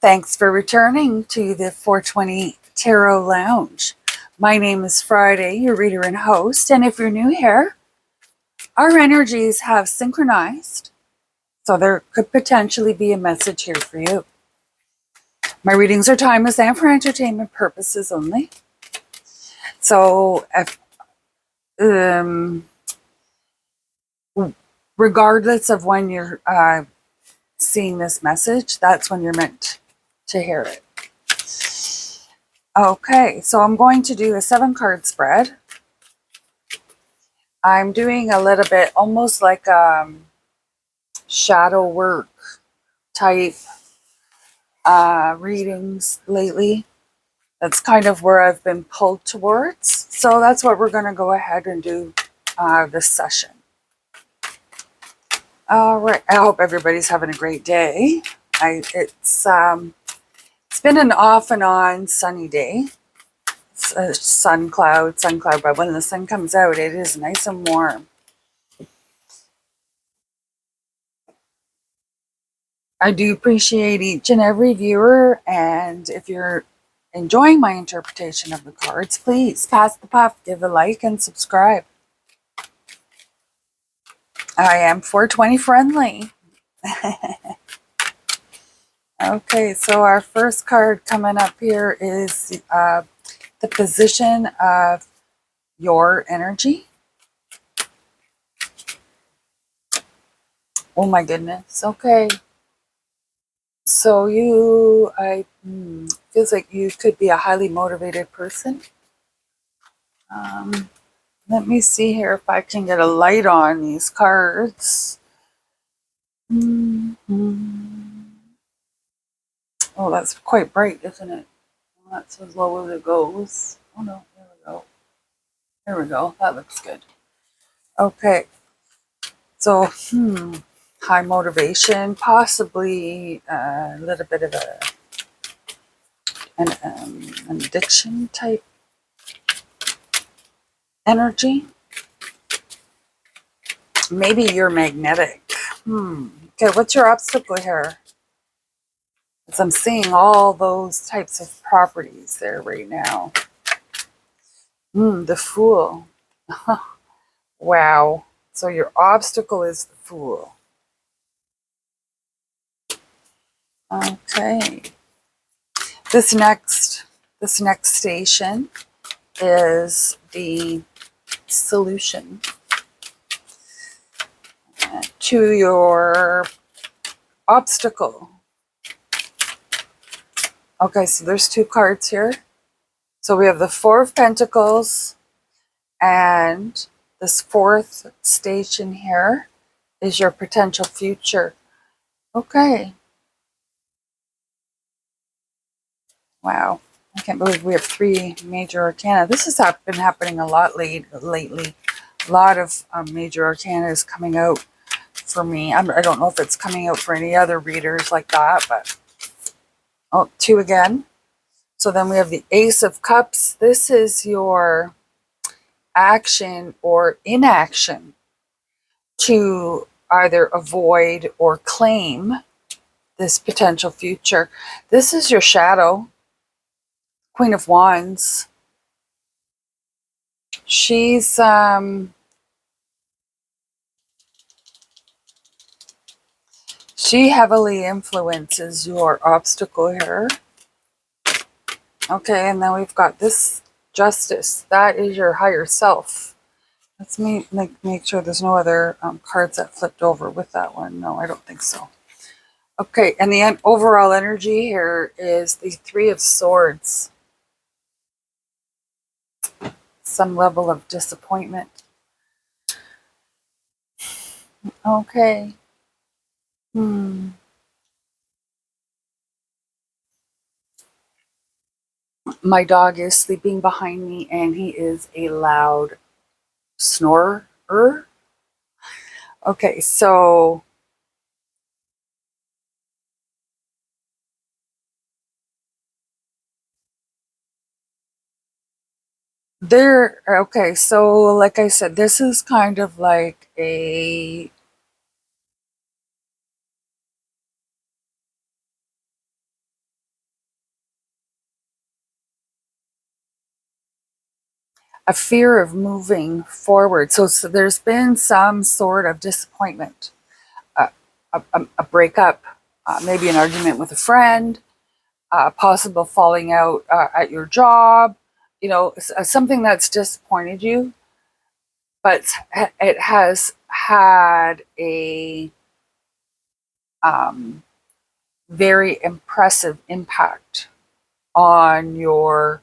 Thanks for returning to the 420 Tarot Lounge. My name is Friday, your reader and host, and if you're new here, our energies have synchronized, so there could potentially be a message here for you. My readings are timeless and for entertainment purposes only. So, regardless of when you're seeing this message, that's when you're meant to hear it. Okay, so I'm going to do a 7-card spread. I'm doing a little bit, almost like shadow work type readings lately. That's kind of where I've been pulled towards. So that's what we're going to go ahead and do this session. All right, I hope everybody's having a great day. It's been an off and on sunny day. It's a sun cloud, but when the sun comes out, it is nice and warm. I do appreciate each and every viewer, and if you're enjoying my interpretation of the cards, please pass the puff, give a like, and subscribe. I am 420 friendly. Okay, so our first card coming up here is the position of your energy. Oh my goodness. Okay. So feels like you could be a highly motivated person. Let me see here if I can get a light on these cards. Oh, that's quite bright, isn't it? Well, that's as low as it goes. Oh no, there we go. There we go. That looks good. Okay. So, high motivation, possibly a little bit of an addiction type energy. Maybe you're magnetic. Okay, what's your obstacle here? Because I'm seeing all those types of properties there right now. The Fool. Wow. So your obstacle is the Fool. Okay. This next station is the solution to your obstacle. Okay, so there's 2 cards here. So we have the 4 of Pentacles, and this 4th station here is your potential future. Okay. Wow. I can't believe we have 3 major arcana. This has been happening a lot lately. A lot of major arcana is coming out for me. I don't know if it's coming out for any other readers like that, but... Oh, 2 again. So then we have the Ace of Cups. This is your action or inaction to either avoid or claim this potential future. This is your shadow, Queen of Wands. She's she heavily influences your obstacle here. Okay, and then we've got this Justice. That is your higher self. Let's make sure there's no other cards that flipped over with that one. No, I don't think so. Okay, and the overall energy here is the 3 of Swords. Some level of disappointment. Okay. My dog is sleeping behind me, and he is a loud snorer. Okay, so okay, so like I said, this is kind of like a a fear of moving forward. So there's been some sort of disappointment, a, a breakup, maybe an argument with a friend, possible falling out at your job, something that's disappointed you, but it has had a very impressive impact on your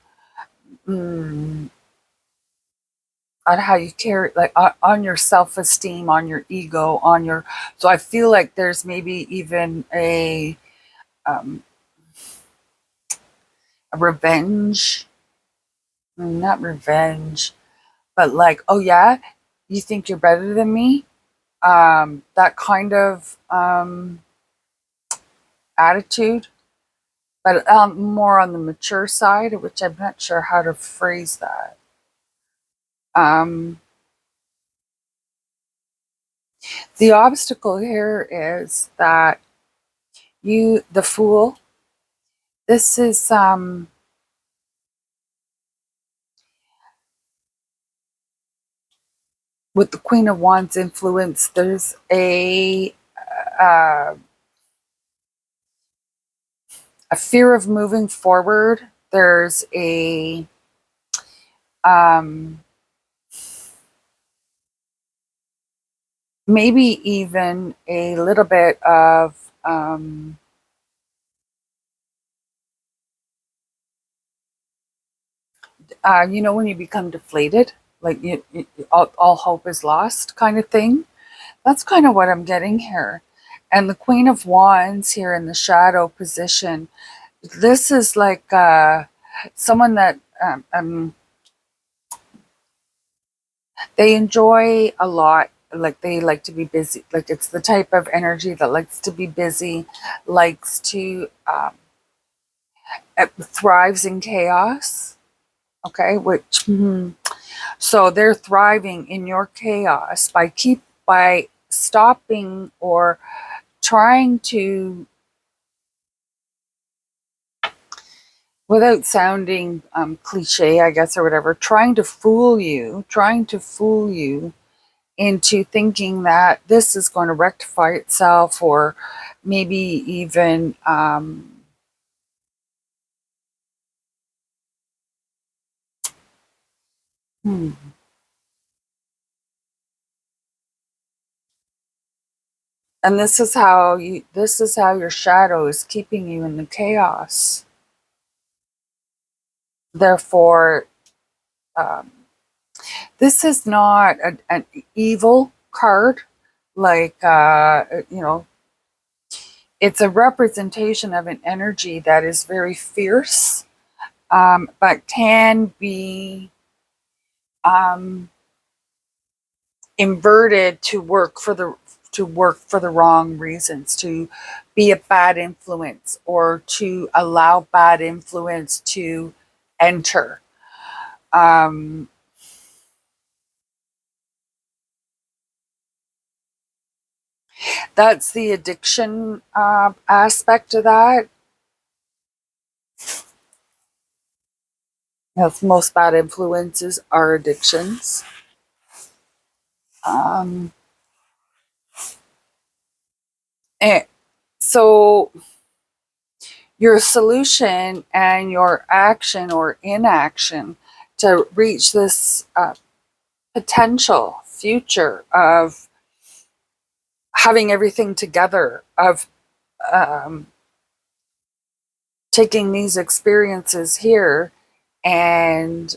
on how you carry, like on your self-esteem, on your ego, on your. So I feel like there's maybe even a revenge, not revenge, but like, oh yeah, you think you're better than me, that kind of attitude, but more on the mature side, which I'm not sure how to phrase that. um, the obstacle here is that the fool, this is with the Queen of Wands influence, there's uh, a fear of moving forward. There's a um, maybe even a little bit of when you become deflated, like all hope is lost, kind of thing. That's kind of what I'm getting here. And the Queen of Wands here in the shadow position, this is like someone that they enjoy a lot. Like they like to be busy. Like it's the type of energy that likes to be busy, likes to thrives in chaos. Okay, which so they're thriving in your chaos by stopping or trying to, without sounding cliche, I guess, or whatever, trying to fool you into thinking that this is going to rectify itself, or maybe even hmm, and this is how your shadow is keeping you in the chaos. Therefore, um, this is not an evil card, like it's a representation of an energy that is very fierce, but can be um, inverted to work for the wrong reasons, to be a bad influence, or to allow bad influence to enter. Um, that's the addiction aspect of that. Yes, most bad influences are addictions. Um, and so your solution and your action or inaction to reach this potential future of having everything together, of um, taking these experiences here and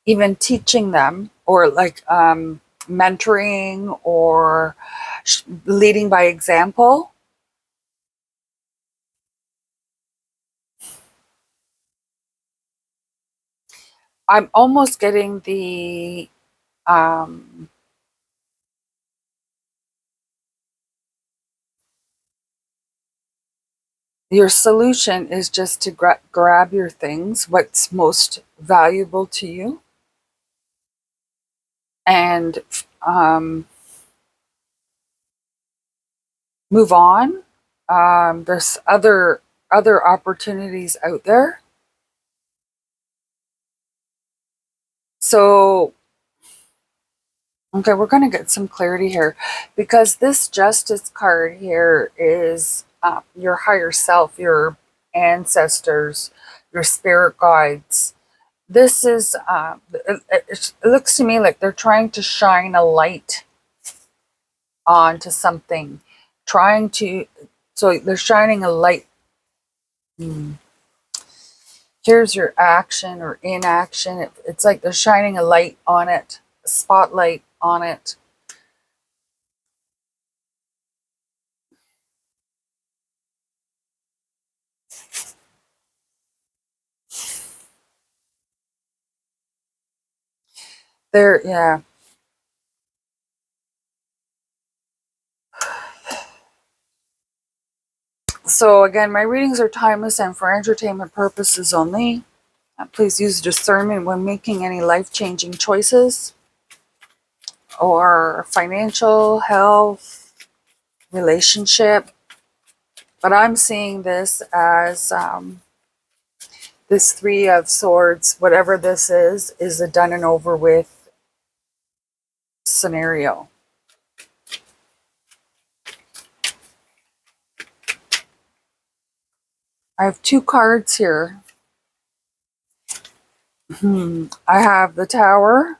even teaching them, or like mentoring or leading by example. I'm almost getting the um, your solution is just to grab your things, what's most valuable to you, and um, move on. There's other opportunities out there. So, okay, we're going to get some clarity here, because this Justice card here is your higher self, your ancestors, your spirit guides. This is, it looks to me like they're trying to shine a light onto something, trying to, so they're shining a light. Here's your action or inaction. It's like they're shining a light on it, a spotlight on it. There, yeah. So again, my readings are timeless and for entertainment purposes only. Please use discernment when making any life-changing choices or financial, health, relationship. But I'm seeing this as this Three of Swords, whatever this is a done and over with scenario. I have two cards here. I have the Tower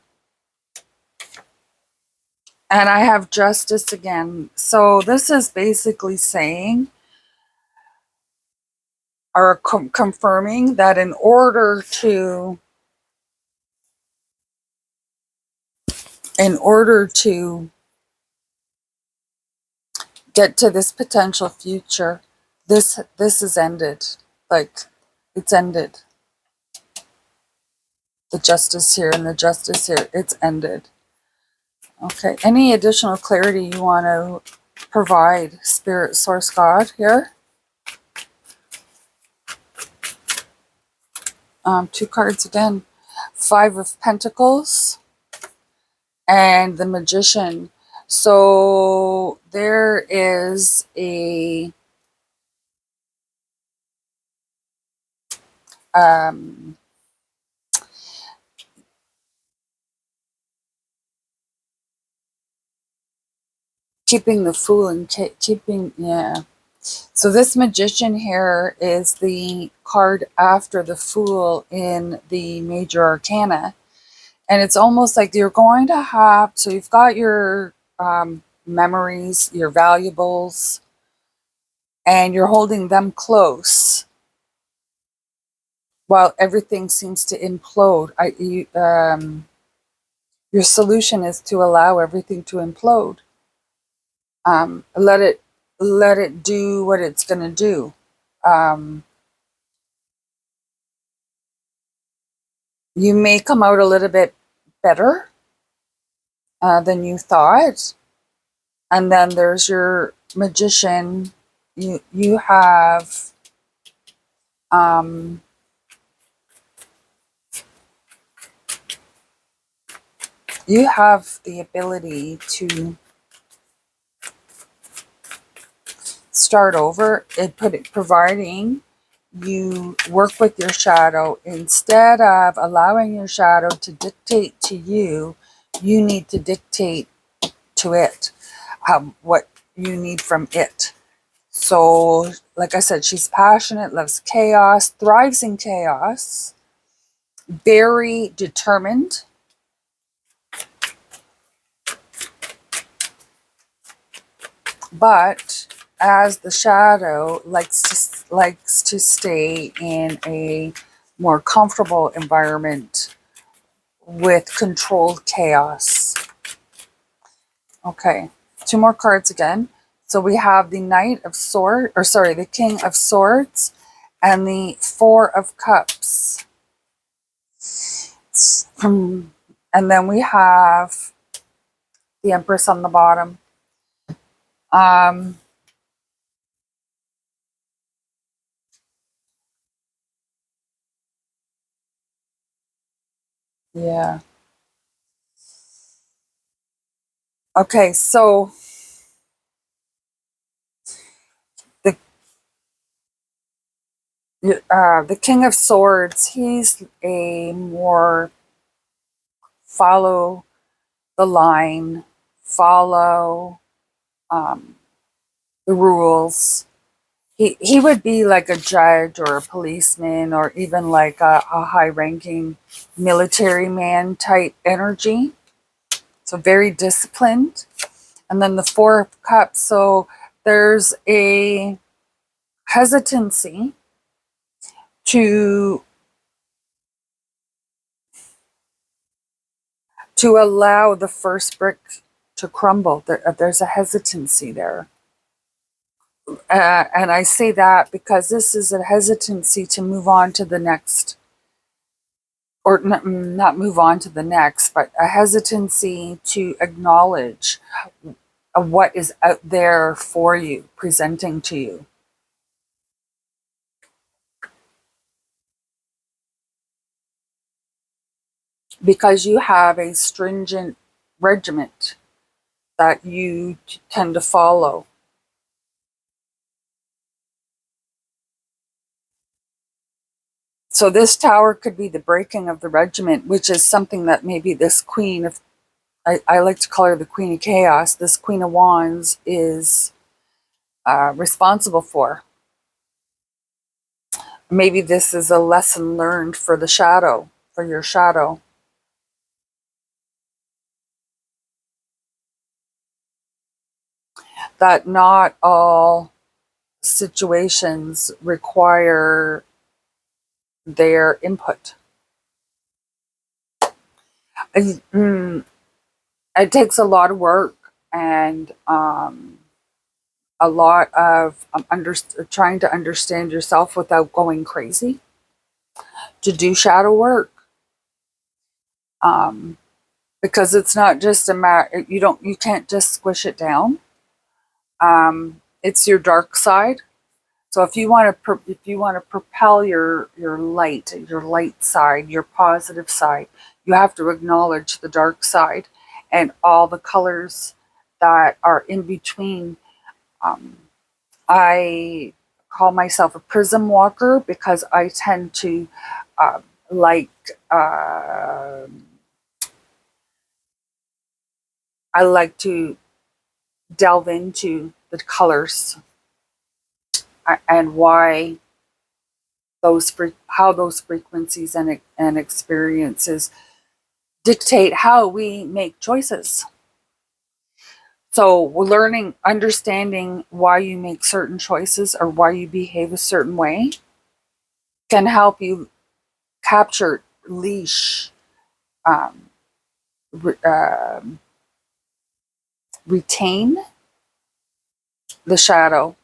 and I have Justice again. So this is basically saying, or confirming, that in order to get to this potential future, this is ended. Like, it's ended. The Justice here and the Justice here, it's ended. Okay, any additional clarity you want to provide, Spirit, Source, God, here? Two cards again. Five of Pentacles and the Magician. So there is a keeping the Fool and keeping, yeah. So this Magician here is the card after the Fool in the Major Arcana. And it's almost like you're going to have, so you've got your memories, your valuables, and you're holding them close while everything seems to implode. Your solution is to allow everything to implode. Let it do what it's going to do. You may come out a little bit better than you thought. And then there's your Magician. You have you have the ability to start over, providing you work with your shadow. Instead of allowing your shadow to dictate to you, you need to dictate to it what you need from it. So, like I said, she's passionate, loves chaos, thrives in chaos, very determined. But as the shadow likes to stay in a more comfortable environment with controlled chaos. Okay, two more cards again. So we have the Knight of Swords, or sorry, the King of Swords, and the Four of Cups. And then we have the Empress on the bottom. Yeah. Okay, so the the King of Swords, he's a more follow the line, follow the rules. He would be like a judge or a policeman or even like a high-ranking military man type energy. So very disciplined. And then the Four of Cups. So there's a hesitancy to allow the first brick to crumble. There's a hesitancy there. And I say that because this is a hesitancy to move on to the next, or not move on to the next, but a hesitancy to acknowledge what is out there for you, presenting to you. Because you have a stringent regiment that you tend to follow. So this tower could be the breaking of the regiment, which is something that maybe this queen of, I like to call her the Queen of Chaos, this Queen of Wands is responsible for. Maybe this is a lesson learned for the shadow, for your shadow. That not all situations require their input. It takes a lot of work and a lot of trying to understand yourself without going crazy to do shadow work. Because it's not just a matter, you can't just squish it down. It's your dark side. So if you want to propel your light side, your positive side, you have to acknowledge the dark side and all the colors that are in between. I call myself a prism walker because I tend to like I like to delve into the colors and why how those frequencies and experiences dictate how we make choices. So learning, understanding why you make certain choices or why you behave a certain way can help you capture, leash, um, re- retain the shadow,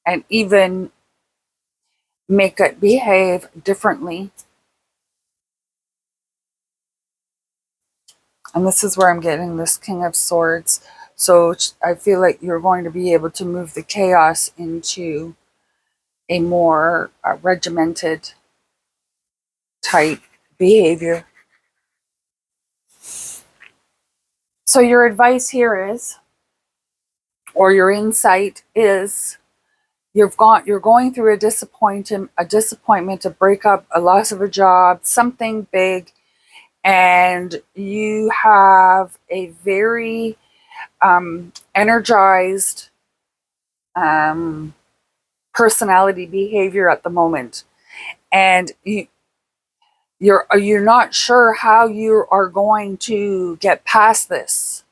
and even make it behave differently. And this is where I'm getting this King of Swords. So I feel like you're going to be able to move the chaos into a more regimented type behavior. So your advice here is, or your insight is, you're going through a disappointment, a breakup, a loss of a job, something big, and you have a very energized personality behavior at the moment, and you're not sure how you are going to get past this,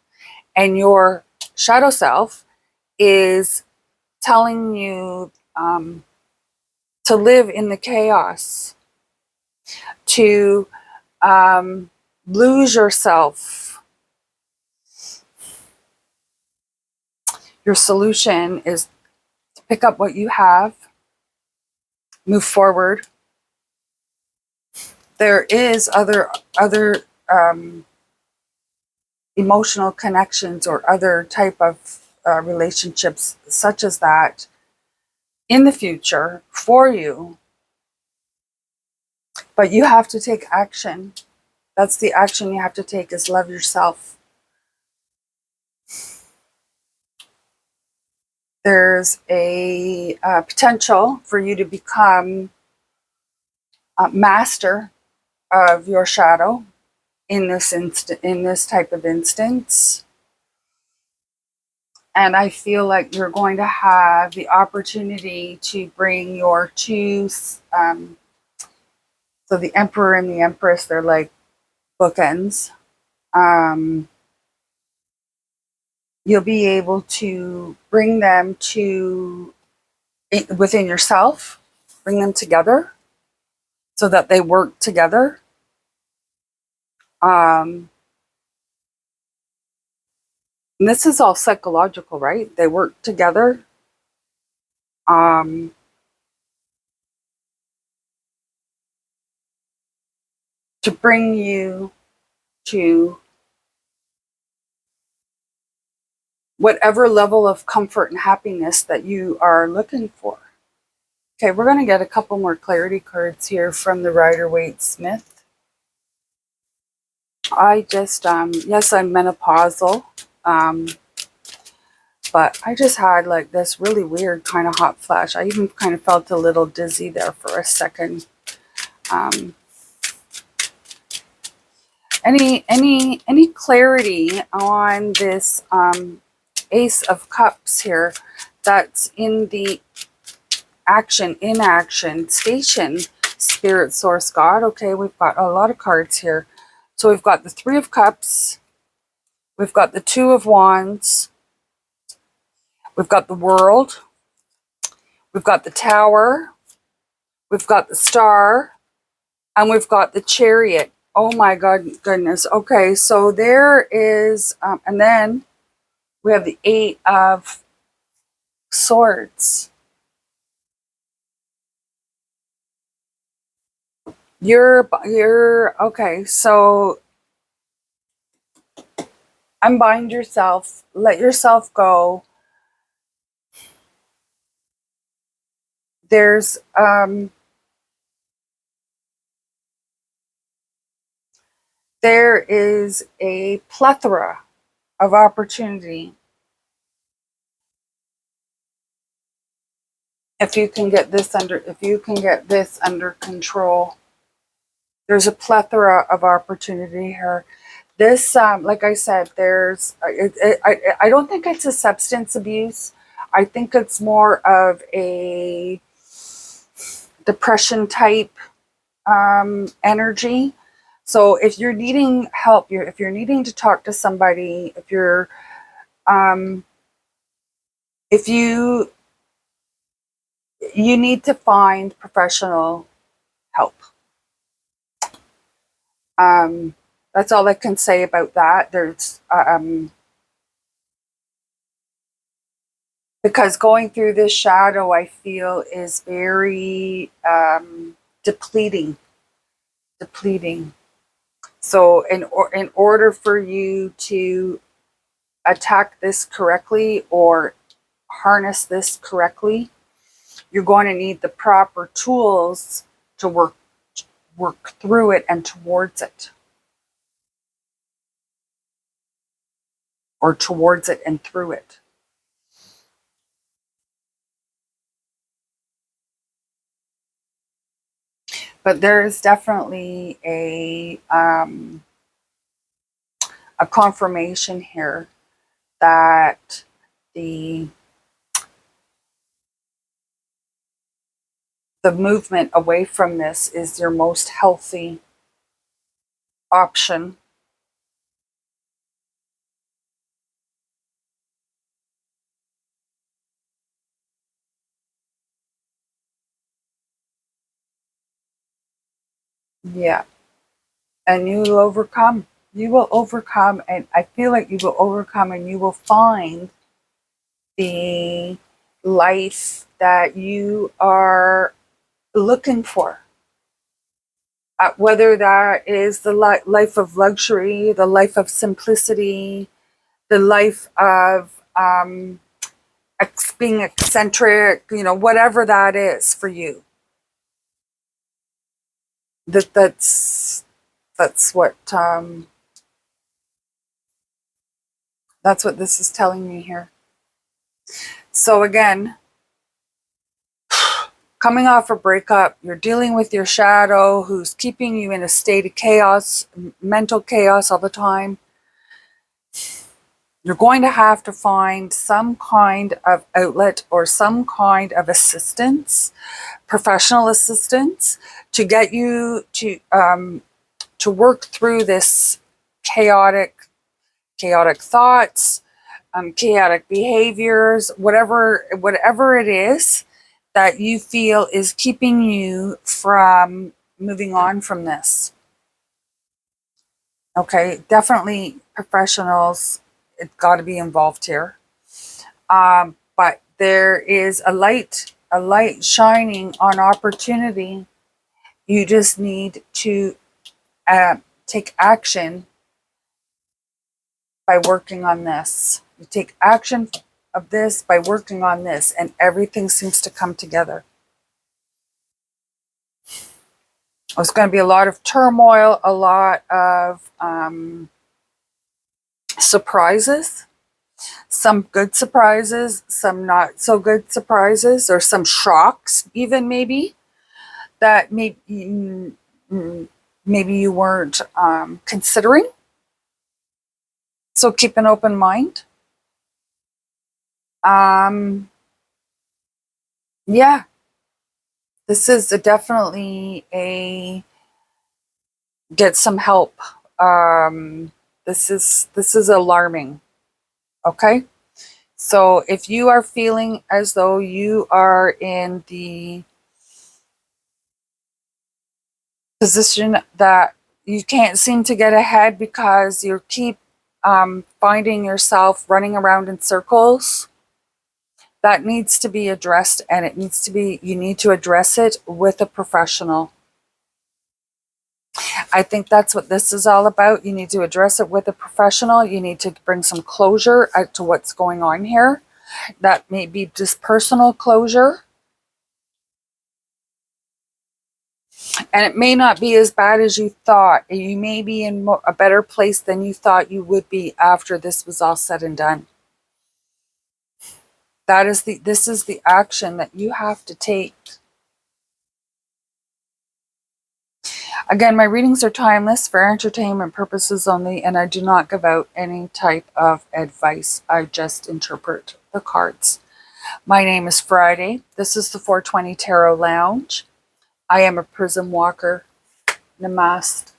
and your shadow self is telling you to live in the chaos, to lose yourself. Your solution is to pick up what you have, move forward. There is other emotional connections or other type of relationships such as that in the future for you, but you have to take action. That's the action you have to take, is love yourself. There's a potential for you to become a master of your shadow in this type of instance. And I feel like you're going to have the opportunity to bring your two, so the Emperor and the Empress, they're like bookends. You'll be able to bring them to within yourself, bring them together so that they work together. And this is all psychological, right? They work together. To bring you to whatever level of comfort and happiness that you are looking for. Okay, we're going to get a couple more clarity cards here from the Rider-Waite-Smith. I just, yes, I'm menopausal, but I just had like this really weird kind of hot flash. I even kind of felt a little dizzy there for a second. Any clarity on this Ace of Cups here that's in the inaction station, Spirit, Source, God? Okay, we've got a lot of cards here. So we've got the Three of Cups, we've got the Two of Wands, we've got the World, we've got the Tower, we've got the Star, and we've got the Chariot. Oh my goodness. Okay, so there is, and then we have the Eight of Swords. You're okay. So unbind yourself, let yourself go. There's there is a plethora of opportunity if you can get this under control. There's a plethora of opportunity here. This, like I said, I don't think it's a substance abuse. I think it's more of a depression type energy. So if you're needing help, if you're needing to talk to somebody, if you need to find professional help. That's all I can say about that. There's because going through this shadow, I feel, is very depleting. So in order for you to attack this correctly or harness this correctly, you're going to need the proper tools to work through it and towards it. Or towards it and through it. But there is definitely a confirmation here that the movement away from this is your most healthy option. Yeah. And you will overcome. You will overcome, and I feel like you will overcome, and you will find the life that you are looking for. Whether that is the life of luxury, the life of simplicity, the life of being eccentric, whatever that is for you. That's what that's what this is telling me here. So again, coming off a breakup, you're dealing with your shadow who's keeping you in a state of chaos, mental chaos all the time. You're going to have to find some kind of outlet or some kind of assistance, professional assistance, to get you to work through this chaotic thoughts, chaotic behaviors, whatever it is that you feel is keeping you from moving on from this. Okay, definitely professionals, it's got to be involved here. But there is a light shining on opportunity. You just need to take action by working on this. You take action of this by working on this, and everything seems to come together. There's going to be a lot of turmoil, a lot of surprises, some good surprises, some not so good surprises, or some shocks, even maybe that maybe you weren't considering. So keep an open mind. Yeah, this is definitely a get some help. This is alarming. Okay, so if you are feeling as though you are in the position that you can't seem to get ahead because you keep finding yourself running around in circles, that needs to be addressed, and you need to address it with a professional. I think that's what this is all about. You need to address it with a professional. You need to bring some closure to what's going on here. That may be just personal closure. And it may not be as bad as you thought. You may be in a better place than you thought you would be after this was all said and done. This is the action that you have to take. Again, my readings are timeless, for entertainment purposes only, and I do not give out any type of advice. I just interpret the cards. My name is Friday. This is the 420 Tarot Lounge. I am a prism walker. Namaste.